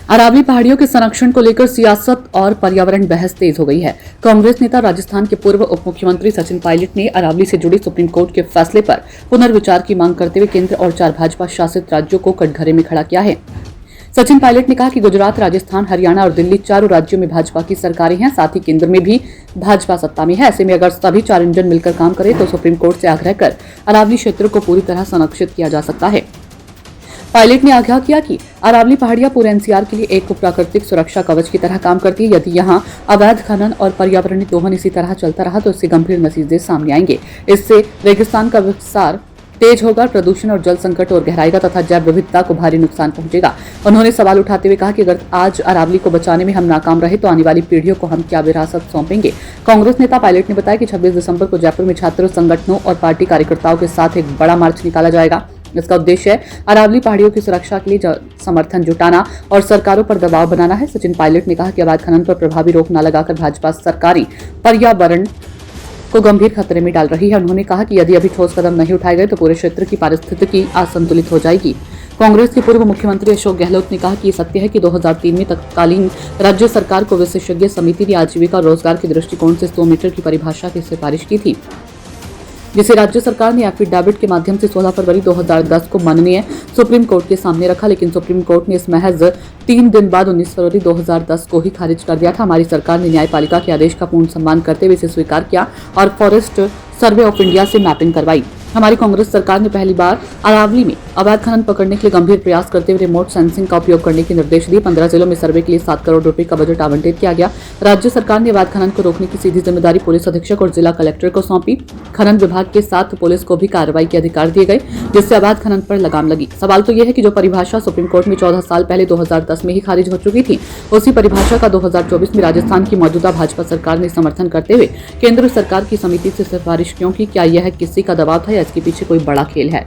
अरावली पहाड़ियों के संरक्षण को लेकर सियासत और पर्यावरण बहस तेज हो गई है। कांग्रेस नेता राजस्थान के पूर्व उप मुख्यमंत्री सचिन पायलट ने अरावली से जुड़े सुप्रीम कोर्ट के फैसले पर पुनर्विचार की मांग करते हुए केंद्र और 4 भाजपा शासित राज्यों को कटघरे में खड़ा किया है। सचिन पायलट ने कहा कि गुजरात, राजस्थान, हरियाणा और दिल्ली चारों राज्यों में भाजपा की सरकारें हैं, साथ ही केंद्र में भी भाजपा सत्ता में है। ऐसे में अगर सभी 4 इंजन मिलकर काम करें तो सुप्रीम कोर्ट से आग्रह कर अरावली क्षेत्र को पूरी तरह संरक्षित किया जा सकता है। पायलट ने आगाह किया कि अरावली पहाड़ियां पूरे एनसीआर के लिए एक प्राकृतिक सुरक्षा कवच की तरह काम करती है। यदि यहां अवैध खनन और पर्यावरणीय दोहन इसी तरह चलता रहा तो इससे गंभीर नतीजे सामने आएंगे। इससे रेगिस्तान का विस्तार तेज होगा, प्रदूषण और जल संकट और गहराएगा तथा जैव विविधता को भारी नुकसान पहुंचेगा। उन्होंने सवाल उठाते हुए कहा कि अगर आज अरावली को बचाने में हम नाकाम रहे तो आने वाली पीढ़ियों को हम क्या विरासत सौंपेंगे। कांग्रेस नेता पायलट ने बताया कि 26 दिसंबर को जयपुर में छात्र संगठनों और पार्टी कार्यकर्ताओं के साथ एक बड़ा मार्च निकाला जाएगा। इसका उद्देश्य है अरावली पहाड़ियों की सुरक्षा के लिए समर्थन जुटाना और सरकारों पर दबाव बनाना है। सचिन पायलट ने कहा कि अवैध खनन पर प्रभावी रोक न लगाकर भाजपा सरकारें पर्यावरण को गंभीर खतरे में डाल रही है। उन्होंने कहा कि यदि अभी ठोस कदम नहीं उठाए गए तो पूरे क्षेत्र की पारिस्थितिकी असंतुलित हो जाएगी। कांग्रेस के पूर्व मुख्यमंत्री अशोक गहलोत ने कहा कि ये सत्य है कि 2003 में तत्कालीन राज्य सरकार को विशेषज्ञ समिति ने आजीविका और रोजगार के दृष्टिकोण से 100 मीटर की परिभाषा की सिफारिश की थी, जिसे राज्य सरकार ने एफिडेविट के माध्यम से 16 फरवरी 2010 को माननीय सुप्रीम कोर्ट के सामने रखा, लेकिन सुप्रीम कोर्ट ने इस महज 3 दिन बाद 19 फरवरी 2010 को ही खारिज कर दिया था। हमारी सरकार ने न्यायपालिका के आदेश का पूर्ण सम्मान करते हुए इसे स्वीकार किया और फॉरेस्ट सर्वे ऑफ इंडिया से मैपिंग करवाई। हमारी कांग्रेस सरकार ने पहली बार अरावली में अवैध खनन पकड़ने के लिए गंभीर प्रयास करते हुए रिमोट सेंसिंग का उपयोग करने के निर्देश दिए। 15 जिलों में सर्वे के लिए 7 करोड़ रुपए का बजट आवंटित किया गया। राज्य सरकार ने अवैध खनन को रोकने की सीधी जिम्मेदारी पुलिस अधीक्षक और जिला कलेक्टर को सौंपी। खनन विभाग के साथ पुलिस को भी कार्रवाई के अधिकार दिए गए, जिससे अवैध खनन पर लगाम लगी। सवाल तो यह है कि जो परिभाषा सुप्रीम कोर्ट में 14 साल पहले 2010 में ही खारिज हो चुकी थी, उसी परिभाषा का 2024 में राजस्थान की मौजूदा भाजपा सरकार ने समर्थन करते हुए केंद्र सरकार की समिति से सिफारिश क्यों की? क्या यह किसी का दबाव था या इसके पीछे कोई बड़ा खेल है?